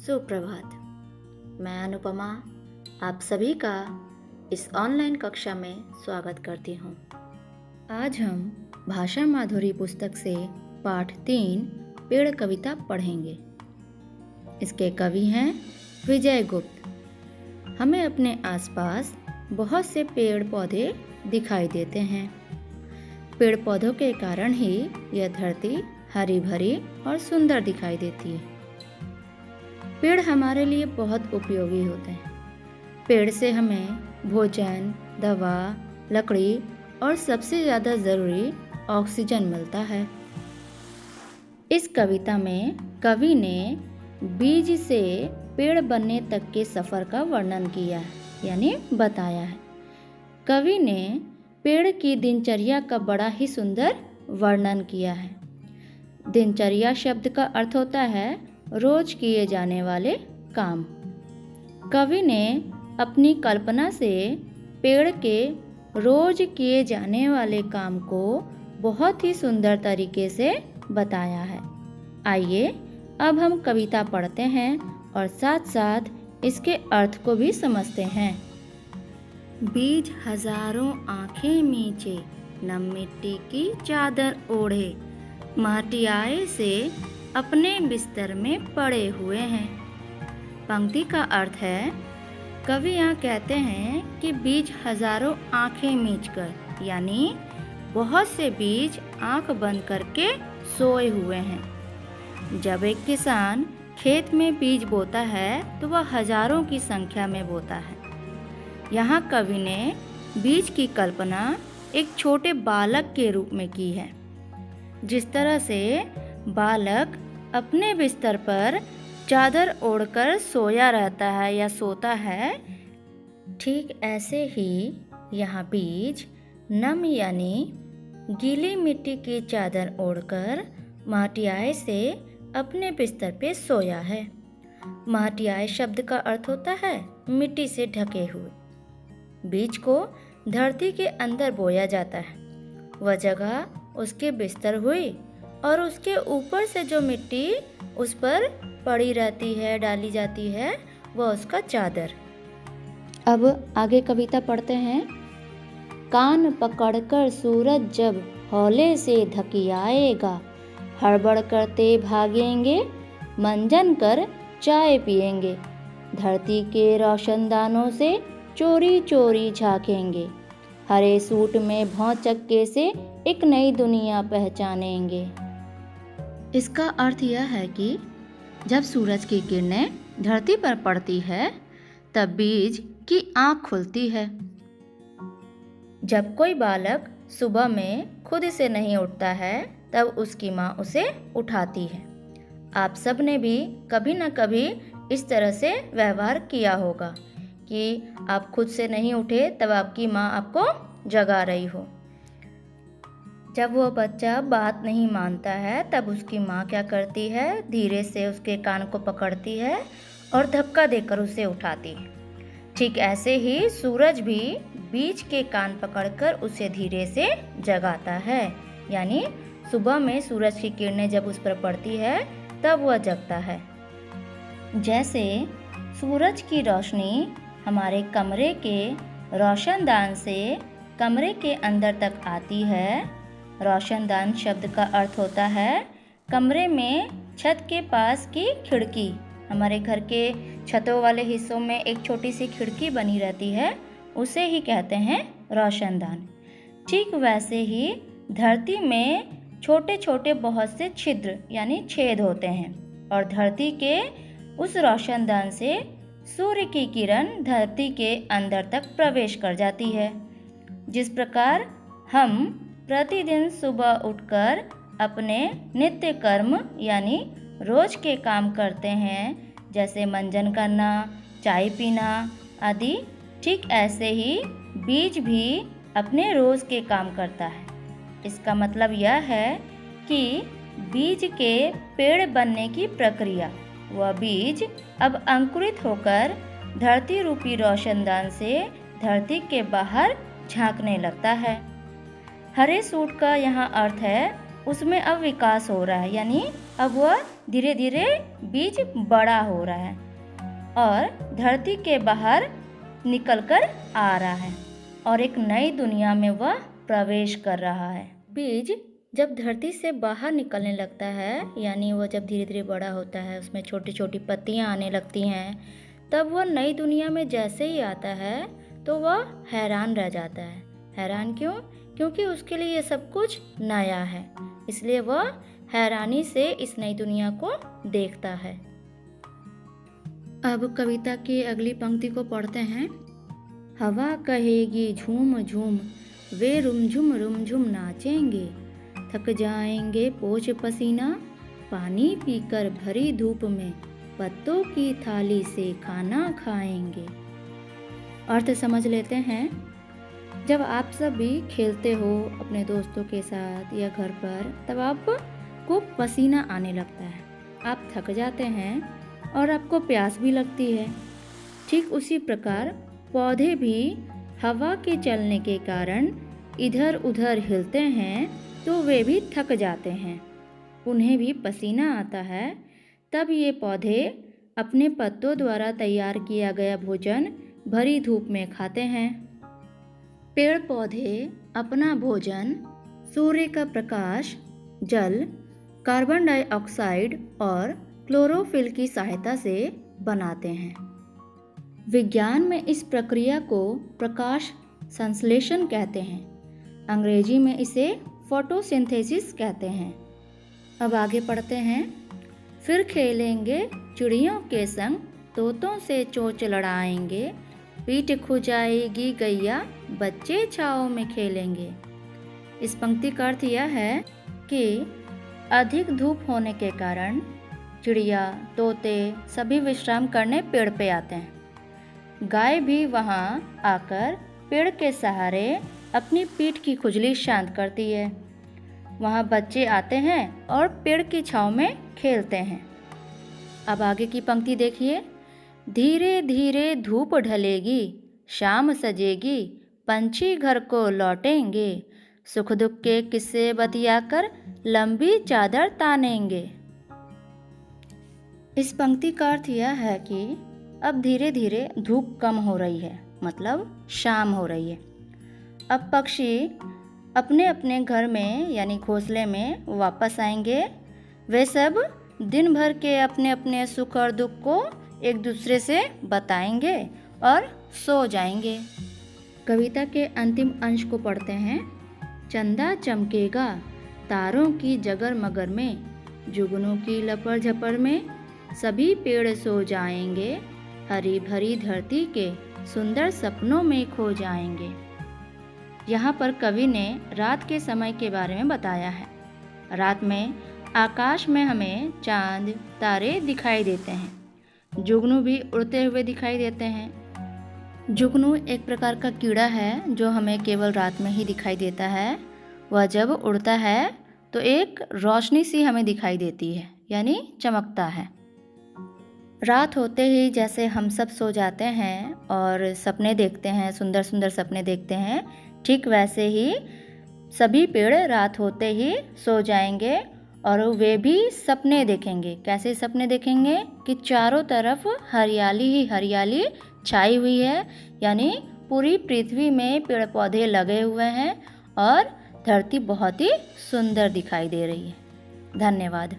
सुप्रभात। मैं अनुपमा आप सभी का इस ऑनलाइन कक्षा में स्वागत करती हूँ। आज हम भाषा माधुरी पुस्तक से पाठ 3 पेड़ कविता पढ़ेंगे। इसके कवि हैं विजय गुप्त। हमें अपने आसपास बहुत से पेड़ पौधे दिखाई देते हैं। पेड़ पौधों के कारण ही यह धरती हरी भरी और सुंदर दिखाई देती है। पेड़ हमारे लिए बहुत उपयोगी होते हैं। पेड़ से हमें भोजन, दवा, लकड़ी और सबसे ज़्यादा ज़रूरी ऑक्सीजन मिलता है। इस कविता में कवि ने बीज से पेड़ बनने तक के सफ़र का वर्णन किया है, यानी बताया है। कवि ने पेड़ की दिनचर्या का बड़ा ही सुंदर वर्णन किया है। दिनचर्या शब्द का अर्थ होता है रोज किए जाने वाले काम। कवि ने अपनी कल्पना से पेड़ के रोज किए जाने वाले काम को बहुत ही सुंदर तरीके से बताया है। आइए अब हम कविता पढ़ते हैं और साथ साथ इसके अर्थ को भी समझते हैं। बीज हजारों आंखें मींचे, नम मिट्टी की चादर ओढ़े, माटियाए से अपने बिस्तर में पड़े हुए हैं। पंक्ति का अर्थ है, कवि यहाँ कहते हैं कि बीज हजारों आंखें मींचकर, यानी बहुत से बीज आंख बंद करके सोए हुए हैं। जब एक किसान खेत में बीज बोता है तो वह हजारों की संख्या में बोता है। यहाँ कवि ने बीज की कल्पना एक छोटे बालक के रूप में की है। जिस तरह से बालक अपने बिस्तर पर चादर ओढ़कर सोया रहता है या सोता है, ठीक ऐसे ही यहाँ बीज नम यानी गीली मिट्टी की चादर ओढ़कर माटियाए से अपने बिस्तर पे सोया है। माटियाए शब्द का अर्थ होता है मिट्टी से ढके हुए। बीज को धरती के अंदर बोया जाता है। वह जगह उसके बिस्तर हुई और उसके ऊपर से जो मिट्टी उस पर पड़ी रहती है, डाली जाती है, वह उसका चादर। अब आगे कविता पढ़ते हैं। कान पकड़कर सूरज जब हौले से धकियाएगा, हड़बड़ करते भागेंगे, मंजन कर चाय पिएंगे, धरती के रोशनदानों से चोरी चोरी झांकेंगे, हरे सूट में भौचक्के से एक नई दुनिया पहचानेंगे। इसका अर्थ यह है कि जब सूरज की किरणें धरती पर पड़ती है तब बीज की आँख खुलती है। जब कोई बालक सुबह में खुद से नहीं उठता है तब उसकी माँ उसे उठाती है। आप सब ने भी कभी न कभी इस तरह से व्यवहार किया होगा कि आप खुद से नहीं उठे तब आपकी माँ आपको जगा रही हो। जब वो बच्चा बात नहीं मानता है तब उसकी माँ क्या करती है, धीरे से उसके कान को पकड़ती है और धक्का देकर उसे उठाती है। ठीक ऐसे ही सूरज भी बीज के कान पकड़कर उसे धीरे से जगाता है, यानी सुबह में सूरज की किरणें जब उस पर पड़ती है तब वह जगता है। जैसे सूरज की रोशनी हमारे कमरे के रोशनदान से कमरे के अंदर तक आती है। रोशनदान शब्द का अर्थ होता है कमरे में छत के पास की खिड़की। हमारे घर के छतों वाले हिस्सों में एक छोटी सी खिड़की बनी रहती है, उसे ही कहते हैं रोशनदान। ठीक वैसे ही धरती में छोटे छोटे बहुत से छिद्र यानी छेद होते हैं और धरती के उस रोशनदान से सूर्य की किरण धरती के अंदर तक प्रवेश कर जाती है। जिस प्रकार हम प्रतिदिन सुबह उठकर अपने नित्य कर्म यानी रोज के काम करते हैं, जैसे मंजन करना, चाय पीना आदि, ठीक ऐसे ही बीज भी अपने रोज के काम करता है। इसका मतलब यह है कि बीज के पेड़ बनने की प्रक्रिया, वह बीज अब अंकुरित होकर धरती रूपी रोशनदान से धरती के बाहर झांकने लगता है। हरे सूट का यहाँ अर्थ है उसमें अब विकास हो रहा है, यानी अब वह धीरे धीरे बीज बड़ा हो रहा है और धरती के बाहर निकलकर आ रहा है और एक नई दुनिया में वह प्रवेश कर रहा है। बीज जब धरती से बाहर निकलने लगता है, यानी वह जब धीरे धीरे बड़ा होता है, उसमें छोटी छोटी पत्तियां आने लगती हैं, तब वह नई दुनिया में जैसे ही आता है तो वह हैरान रह जाता है। हैरान क्यों? क्योंकि उसके लिए ये सब कुछ नया है, इसलिए वह हैरानी से इस नई दुनिया को देखता है। अब कविता की अगली पंक्ति को पढ़ते हैं। हवा कहेगी झूम झूम, वे रुम झुम नाचेंगे, थक जाएंगे पोंछ पसीना, पानी पीकर भरी धूप में पत्तों की थाली से खाना खाएंगे। अर्थ समझ लेते हैं। जब आप सभी खेलते हो अपने दोस्तों के साथ या घर पर, तब आपको पसीना आने लगता है, आप थक जाते हैं और आपको प्यास भी लगती है। ठीक उसी प्रकार पौधे भी हवा के चलने के कारण इधर उधर हिलते हैं तो वे भी थक जाते हैं, उन्हें भी पसीना आता है। तब ये पौधे अपने पत्तों द्वारा तैयार किया गया भोजन भरी धूप में खाते हैं। पेड़ पौधे अपना भोजन सूर्य का प्रकाश, जल, कार्बन डाइऑक्साइड और क्लोरोफिल की सहायता से बनाते हैं। विज्ञान में इस प्रक्रिया को प्रकाश संश्लेषण कहते हैं। अंग्रेजी में इसे फोटोसिंथेसिस कहते हैं। अब आगे पढ़ते हैं। फिर खेलेंगे चिड़ियों के संग, तोतों से चोंच लड़ाएंगे, पीठ खुजाएगी गैया, बच्चे छाँव में खेलेंगे। इस पंक्ति का अर्थ यह है कि अधिक धूप होने के कारण चिड़िया, तोते सभी विश्राम करने पेड़ पे आते हैं। गाय भी वहाँ आकर पेड़ के सहारे अपनी पीठ की खुजली शांत करती है। वहाँ बच्चे आते हैं और पेड़ की छाँव में खेलते हैं। अब आगे की पंक्ति देखिए। धीरे धीरे धूप ढलेगी, शाम सजेगी, पंछी घर को लौटेंगे, सुख दुख के किस्से बतियाकर लंबी चादर तानेंगे। इस पंक्ति का अर्थ यह है कि अब धीरे धीरे धूप कम हो रही है, मतलब शाम हो रही है। अब पक्षी अपने अपने घर में यानी घोंसले में वापस आएंगे। वे सब दिन भर के अपने अपने सुख और दुख को एक दूसरे से बताएंगे और सो जाएंगे। कविता के अंतिम अंश को पढ़ते हैं। चंदा चमकेगा तारों की जगर मगर में, जुगनू की लपड़ झपड़ में, सभी पेड़ सो जाएंगे, हरी भरी धरती के सुंदर सपनों में खो जाएंगे। यहाँ पर कवि ने रात के समय के बारे में बताया है। रात में आकाश में हमें चांद, तारे दिखाई देते हैं। जुगनू भी उड़ते हुए दिखाई देते हैं। जुगनू एक प्रकार का कीड़ा है जो हमें केवल रात में ही दिखाई देता है। वह जब उड़ता है तो एक रोशनी सी हमें दिखाई देती है, यानी चमकता है। रात होते ही जैसे हम सब सो जाते हैं और सपने देखते हैं, सुंदर सुंदर सपने देखते हैं, ठीक वैसे ही सभी पेड़ रात होते ही सो जाएंगे और वे भी सपने देखेंगे। कैसे सपने देखेंगे कि चारों तरफ हरियाली ही हरियाली छाई हुई है, यानी पूरी पृथ्वी में पेड़ पौधे लगे हुए हैं और धरती बहुत ही सुंदर दिखाई दे रही है। धन्यवाद।